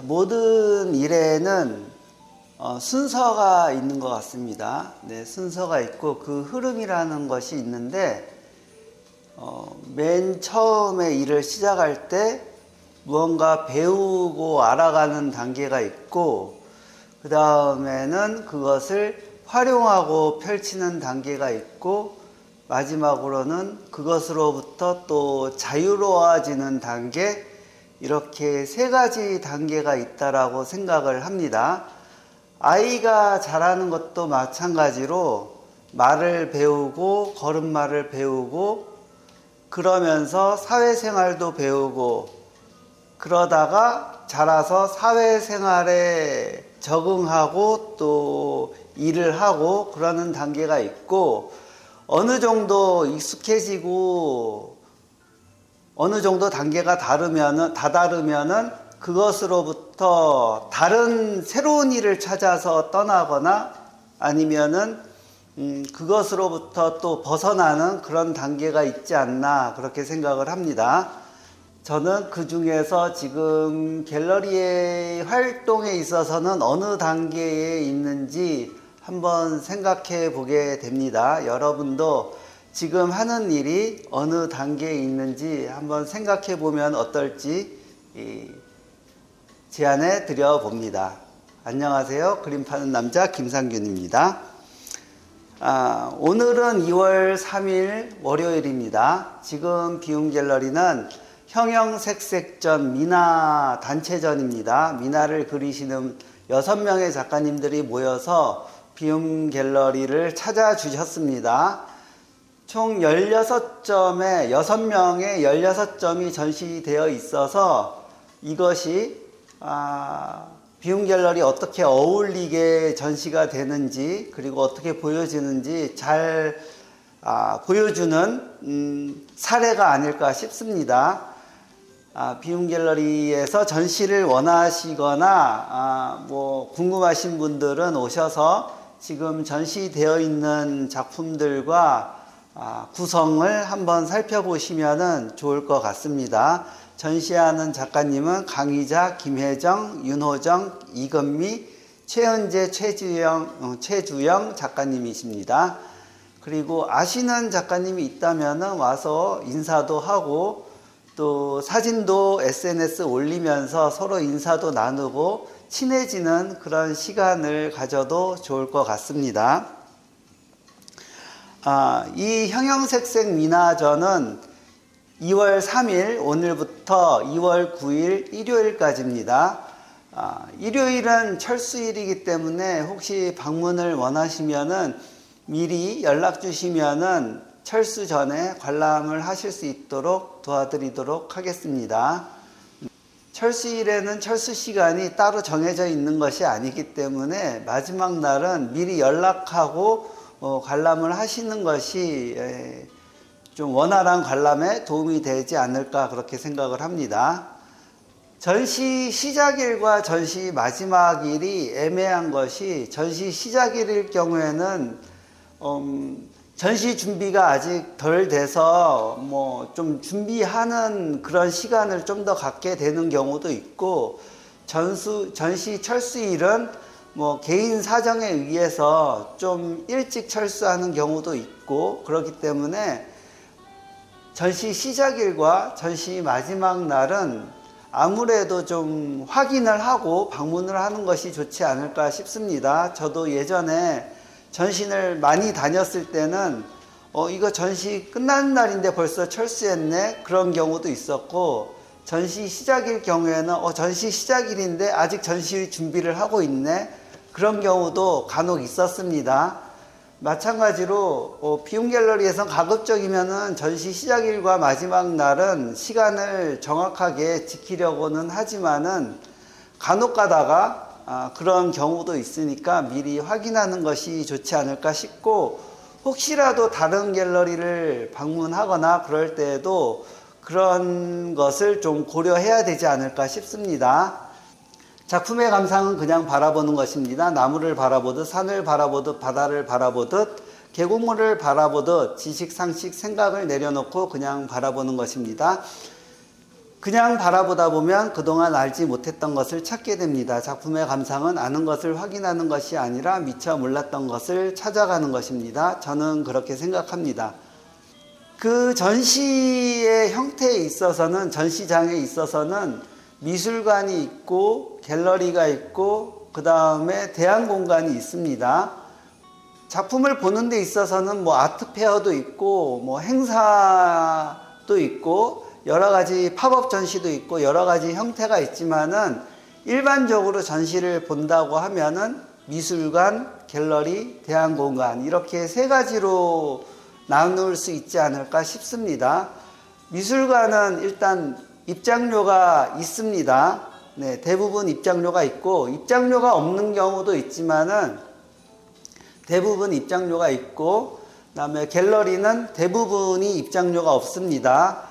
모든 일에는 순서가 있는 것 같습니다. 네, 순서가 있고 그 흐름이라는 것이 있는데 맨 처음에 일을 시작할 때 무언가 배우고 알아가는 단계가 있고 그 다음에는 그것을 활용하고 펼치는 단계가 있고 마지막으로는 그것으로부터 또 자유로워지는 단계, 이렇게 세 가지 단계가 있다라고 생각을 합니다. 아이가 자라는 것도 마찬가지로 말을 배우고 걸음마를 배우고 그러면서 사회생활도 배우고 그러다가 자라서 사회생활에 적응하고 또 일을 하고 그러는 단계가 있고 어느 정도 익숙해지고 어느 정도 단계가 다르면은 그것으로부터 다른 새로운 일을 찾아서 떠나거나 아니면은 그것으로부터 또 벗어나는 그런 단계가 있지 않나 그렇게 생각을 합니다. 저는 그 중에서 지금 갤러리의 활동에 있어서는 어느 단계에 있는지 한번 생각해 보게 됩니다. 여러분도 지금 하는 일이 어느 단계에 있는지 한번 생각해 보면 어떨지 제안해 드려 봅니다. 안녕하세요. 그림 파는 남자 김상균입니다. 오늘은 2월 3일 월요일입니다. 지금 비움 갤러리는 형형색색전 미나 단체전입니다. 미나를 그리시는 6명의 작가님들이 모여서 비움 갤러리를 찾아주셨습니다. 총 16점에 6명의 16점이 전시되어 있어서 이것이 비움 갤러리 어떻게 어울리게 전시가 되는지 그리고 어떻게 보여지는지 잘 보여주는 사례가 아닐까 싶습니다. 비움 갤러리에서 전시를 원하시거나 뭐 궁금하신 분들은 오셔서 지금 전시되어 있는 작품들과 구성을 한번 살펴보시면 좋을 것 같습니다. 전시하는 작가님은 강희자, 김혜정, 윤호정, 이건미, 최은재, 최주영 작가님이십니다. 그리고 아시는 작가님이 있다면 와서 인사도 하고 또 사진도 SNS 올리면서 서로 인사도 나누고 친해지는 그런 시간을 가져도 좋을 것 같습니다. 이 형형색색 미나전은 2월 3일 오늘부터 2월 9일 일요일까지입니다. 일요일은 철수일이기 때문에 혹시 방문을 원하시면은 미리 연락 주시면은 철수 전에 관람을 하실 수 있도록 도와드리도록 하겠습니다. 철수일에는 철수 시간이 따로 정해져 있는 것이 아니기 때문에 마지막 날은 미리 연락하고 관람을 하시는 것이 좀 원활한 관람에 도움이 되지 않을까 그렇게 생각을 합니다. 전시 시작일과 전시 마지막일이 애매한 것이 전시 시작일일 경우에는 전시 준비가 아직 덜 돼서 뭐 좀 준비하는 그런 시간을 좀 더 갖게 되는 경우도 있고 전시 철수일은 뭐 개인 사정에 의해서 좀 일찍 철수하는 경우도 있고 그렇기 때문에 전시 시작일과 전시 마지막 날은 아무래도 좀 확인을 하고 방문을 하는 것이 좋지 않을까 싶습니다. 저도 예전에 전시를 많이 다녔을 때는 이거 전시 끝나는 날인데 벌써 철수했네 그런 경우도 있었고 전시 시작일 경우에는 전시 시작일인데 아직 전시 준비를 하고 있네 그런 경우도 간혹 있었습니다. 마찬가지로 비움 갤러리에서 가급적이면은 전시 시작일과 마지막 날은 시간을 정확하게 지키려고는 하지만은 간혹 가다가 그런 경우도 있으니까 미리 확인하는 것이 좋지 않을까 싶고 혹시라도 다른 갤러리를 방문하거나 그럴 때에도 그런 것을 좀 고려해야 되지 않을까 싶습니다. 작품의 감상은 그냥 바라보는 것입니다. 나무를 바라보듯 산을 바라보듯 바다를 바라보듯 계곡물을 바라보듯 지식, 상식, 생각을 내려놓고 그냥 바라보는 것입니다. 그냥 바라보다 보면 그동안 알지 못했던 것을 찾게 됩니다. 작품의 감상은 아는 것을 확인하는 것이 아니라 미처 몰랐던 것을 찾아가는 것입니다. 저는 그렇게 생각합니다. 그 전시의 형태에 있어서는, 전시장에 있어서는 미술관이 있고 갤러리가 있고 그 다음에 대항공간이 있습니다. 작품을 보는 데 있어서는 뭐 아트페어도 있고 뭐 행사도 있고 여러 가지 팝업 전시도 있고 여러 가지 형태가 있지만은 일반적으로 전시를 본다고 하면은 미술관, 갤러리, 대항공간 이렇게 세 가지로 나눌 수 있지 않을까 싶습니다. 미술관은 일단 입장료가 있습니다. 네, 대부분 입장료가 있고 입장료가 없는 경우도 있지만은 대부분 입장료가 있고, 그다음에 갤러리는 대부분이 입장료가 없습니다.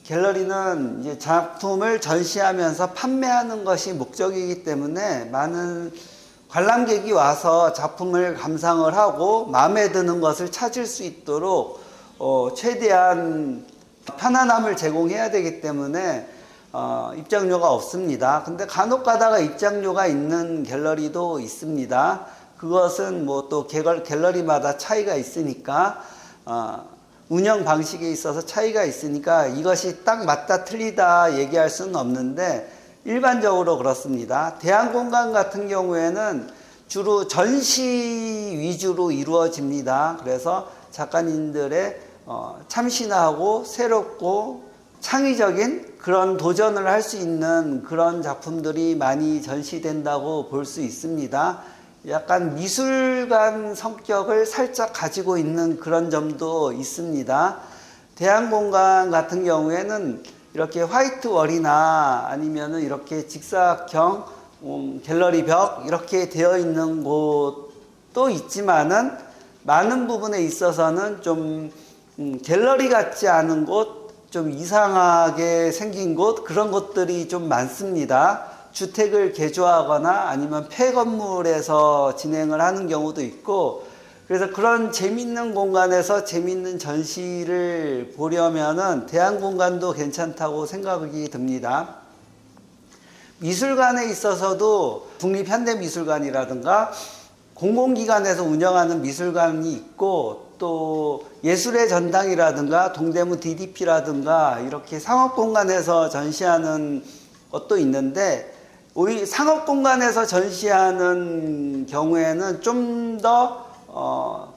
갤러리는 이제 작품을 전시하면서 판매하는 것이 목적이기 때문에 많은 관람객이 와서 작품을 감상을 하고 마음에 드는 것을 찾을 수 있도록 최대한 편안함을 제공해야 되기 때문에 입장료가 없습니다. 근데 간혹 가다가 입장료가 있는 갤러리도 있습니다. 그것은 뭐 또 갤러리마다 차이가 있으니까 운영 방식에 있어서 차이가 있으니까 이것이 딱 맞다 틀리다 얘기할 수는 없는데 일반적으로 그렇습니다. 대항공간 같은 경우에는 주로 전시 위주로 이루어집니다. 그래서 작가님들의 참신하고 새롭고 창의적인 그런 도전을 할 수 있는 그런 작품들이 많이 전시된다고 볼 수 있습니다. 약간 미술관 성격을 살짝 가지고 있는 그런 점도 있습니다. 대항공간 같은 경우에는 이렇게 화이트 월이나 아니면은 이렇게 직사각형 갤러리 벽 이렇게 되어 있는 곳도 있지만은 많은 부분에 있어서는 좀 갤러리 같지 않은 곳, 좀 이상하게 생긴 곳 그런 곳들이 좀 많습니다. 주택을 개조하거나 아니면 폐건물에서 진행을 하는 경우도 있고 그래서 그런 재밌는 공간에서 재밌는 전시를 보려면은 대항공간도 괜찮다고 생각이 듭니다. 미술관에 있어서도 국립현대미술관이라든가 공공기관에서 운영하는 미술관이 있고 또 예술의 전당이라든가 동대문 DDP라든가 이렇게 상업공간에서 전시하는 것도 있는데 상업공간에서 전시하는 경우에는 좀 더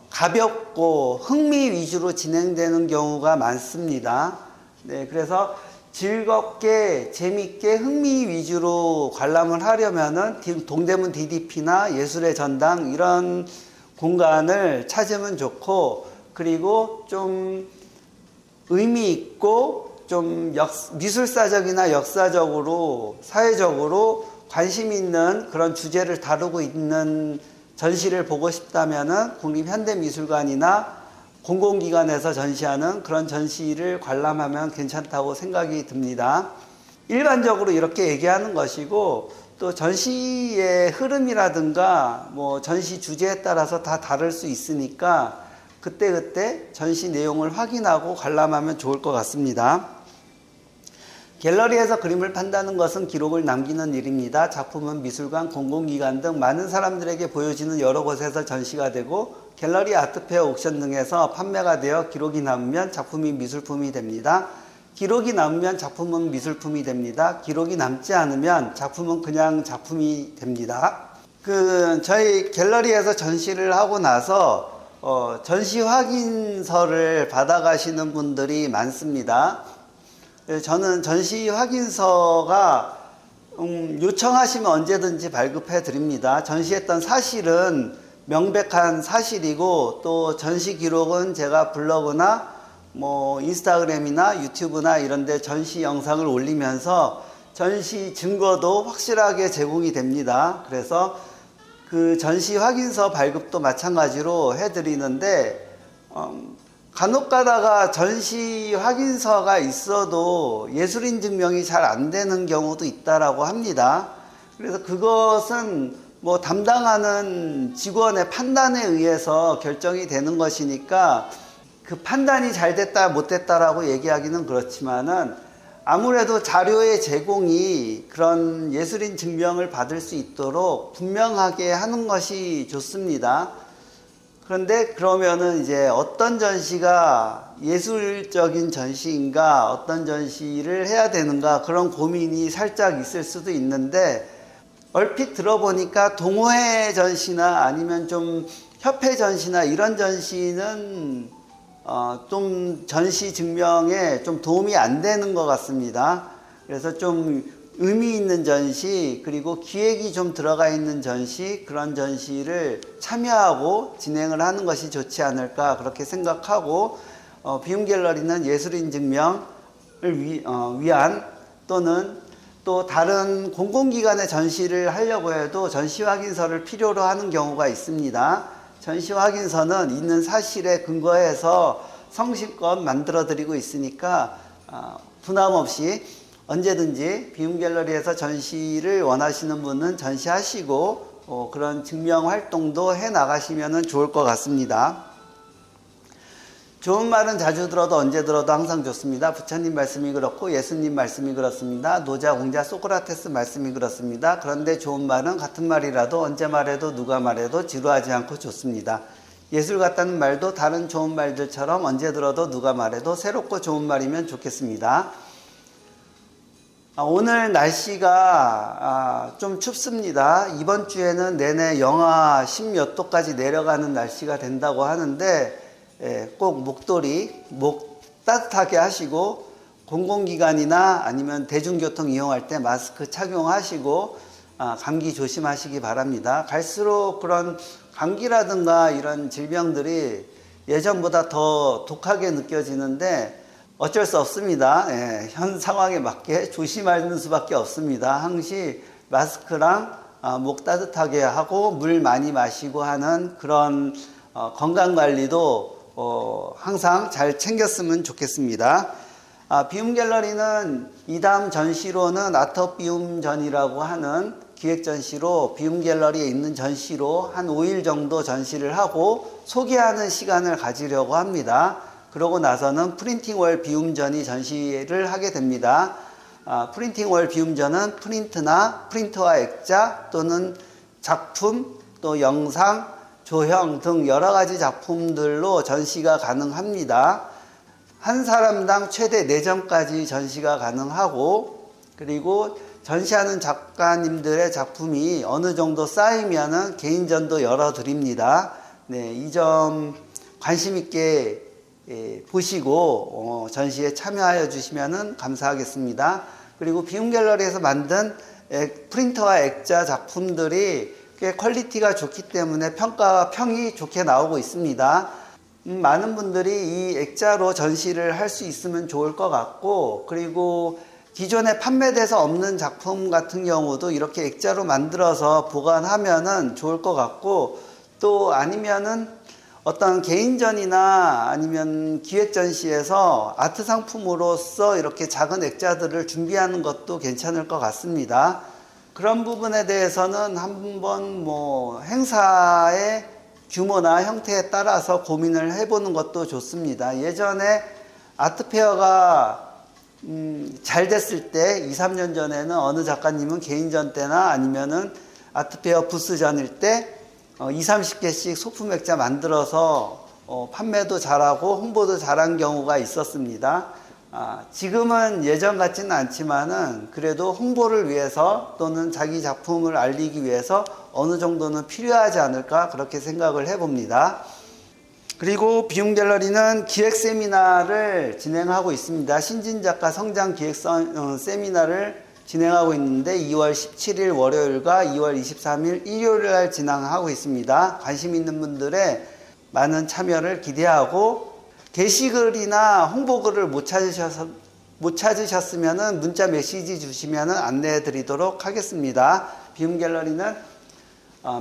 가볍고 흥미 위주로 진행되는 경우가 많습니다. 네, 그래서 즐겁게 재밌게 흥미 위주로 관람을 하려면은 동대문 DDP나 예술의 전당 이런 공간을 찾으면 좋고 그리고 좀 의미 있고 좀 미술사적이나 역사적으로 사회적으로 관심 있는 그런 주제를 다루고 있는 전시를 보고 싶다면은 국립현대미술관이나 공공기관에서 전시하는 그런 전시를 관람하면 괜찮다고 생각이 듭니다. 일반적으로 이렇게 얘기하는 것이고 또 전시의 흐름이라든가 뭐 전시 주제에 따라서 다 다를 수 있으니까 그때그때 전시 내용을 확인하고 관람하면 좋을 것 같습니다. 갤러리에서 그림을 판다는 것은 기록을 남기는 일입니다. 작품은 미술관, 공공기관 등 많은 사람들에게 보여지는 여러 곳에서 전시가 되고 갤러리, 아트페어, 옥션 등에서 판매가 되어 기록이 남으면 작품이 미술품이 됩니다. 기록이 남으면 작품은 미술품이 됩니다. 기록이 남지 않으면 작품은 그냥 작품이 됩니다. 저희 갤러리에서 전시를 하고 나서 전시 확인서를 받아가시는 분들이 많습니다. 저는 전시 확인서가 요청하시면 언제든지 발급해 드립니다. 전시했던 사실은 명백한 사실이고 또 전시 기록은 제가 블로그나 뭐 인스타그램이나 유튜브나 이런 데 전시 영상을 올리면서 전시 증거도 확실하게 제공이 됩니다. 그래서 그 전시 확인서 발급도 마찬가지로 해드리는데 간혹 가다가 전시 확인서가 있어도 예술인 증명이 잘 안 되는 경우도 있다라고 합니다. 그래서 그것은 뭐 담당하는 직원의 판단에 의해서 결정이 되는 것이니까 그 판단이 잘 됐다 못 됐다라고 얘기하기는 그렇지만은 아무래도 자료의 제공이 그런 예술인 증명을 받을 수 있도록 분명하게 하는 것이 좋습니다. 그런데 그러면은 이제 어떤 전시가 예술적인 전시인가, 어떤 전시를 해야 되는가, 그런 고민이 살짝 있을 수도 있는데, 얼핏 들어보니까 동호회 전시나 아니면 좀 협회 전시나 이런 전시는 좀 전시 증명에 좀 도움이 안 되는 것 같습니다. 그래서 좀 의미 있는 전시, 그리고 기획이 좀 들어가 있는 전시, 그런 전시를 참여하고 진행을 하는 것이 좋지 않을까 그렇게 생각하고, 비움갤러리는 예술인 증명을 위한 또는 또 다른 공공기관의 전시를 하려고 해도 전시 확인서를 필요로 하는 경우가 있습니다. 전시 확인서는 있는 사실에 근거해서 성실껏 만들어 드리고 있으니까 부담 없이 언제든지 비움갤러리에서 전시를 원하시는 분은 전시하시고 그런 증명 활동도 해 나가시면 좋을 것 같습니다. 좋은 말은 자주 들어도 언제 들어도 항상 좋습니다. 부처님 말씀이 그렇고 예수님 말씀이 그렇습니다. 노자, 공자, 소크라테스 말씀이 그렇습니다. 그런데 좋은 말은 같은 말이라도 언제 말해도 누가 말해도 지루하지 않고 좋습니다. 예술 같다는 말도 다른 좋은 말들처럼 언제 들어도 누가 말해도 새롭고 좋은 말이면 좋겠습니다. 오늘 날씨가 좀 춥습니다. 이번 주에는 내내 영하 10몇 도까지 내려가는 날씨가 된다고 하는데 꼭 목 따뜻하게 하시고 공공기관이나 아니면 대중교통 이용할 때 마스크 착용하시고 감기 조심하시기 바랍니다. 갈수록 그런 감기라든가 이런 질병들이 예전보다 더 독하게 느껴지는데 어쩔 수 없습니다. 현 상황에 맞게 조심하는 수밖에 없습니다. 항시 마스크랑 목 따뜻하게 하고 물 많이 마시고 하는 그런 건강관리도 항상 잘 챙겼으면 좋겠습니다. 비움갤러리는 이 다음 전시로는 아트 비움전이라고 하는 기획전시로 비움갤러리에 있는 전시로 한 5일 정도 전시를 하고 소개하는 시간을 가지려고 합니다. 그러고 나서는 프린팅월 비움전이 전시를 하게 됩니다. 프린팅월 비움전은 프린트나 프린터와 액자 또는 작품 또 영상 조형 등 여러 가지 작품들로 전시가 가능합니다. 한 사람당 최대 4점까지 전시가 가능하고, 그리고 전시하는 작가님들의 작품이 어느 정도 쌓이면은 개인전도 열어드립니다. 네, 이 점 관심 있게 보시고 전시에 참여하여 주시면 감사하겠습니다. 그리고 비움갤러리에서 만든 프린터와 액자 작품들이 꽤 퀄리티가 좋기 때문에 평이 좋게 나오고 있습니다. 많은 분들이 이 액자로 전시를 할 수 있으면 좋을 것 같고, 그리고 기존에 판매돼서 없는 작품 같은 경우도 이렇게 액자로 만들어서 보관하면은 좋을 것 같고, 또 아니면은 어떤 개인전이나 아니면 기획전시에서 아트 상품으로서 이렇게 작은 액자들을 준비하는 것도 괜찮을 것 같습니다. 그런 부분에 대해서는 한번 행사의 규모나 형태에 따라서 고민을 해보는 것도 좋습니다. 예전에 아트페어가 잘 됐을 때 2, 3년 전에는 어느 작가님은 개인전 때나 아니면은 아트페어 부스전일 때 20, 30개씩 소품 액자 만들어서 판매도 잘하고 홍보도 잘한 경우가 있었습니다. 지금은 예전 같지는 않지만은 그래도 홍보를 위해서 또는 자기 작품을 알리기 위해서 어느 정도는 필요하지 않을까 그렇게 생각을 해봅니다. 그리고 비움갤러리는 기획 세미나를 진행하고 있습니다. 신진작가 성장 기획 세미나를 진행하고 있는데 2월 17일 월요일과 2월 23일 일요일 날 진행하고 있습니다. 관심 있는 분들의 많은 참여를 기대하고, 게시글이나 홍보글을 못 찾으셨으면 문자 메시지 주시면 안내해 드리도록 하겠습니다. 비움갤러리는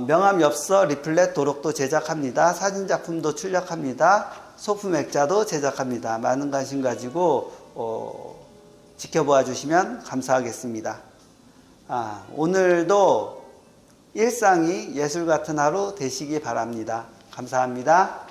명함 엽서, 리플렛, 도록도 제작합니다. 사진 작품도 출력합니다. 소품 액자도 제작합니다. 많은 관심 가지고 지켜보아 주시면 감사하겠습니다. 오늘도 일상이 예술 같은 하루 되시기 바랍니다. 감사합니다.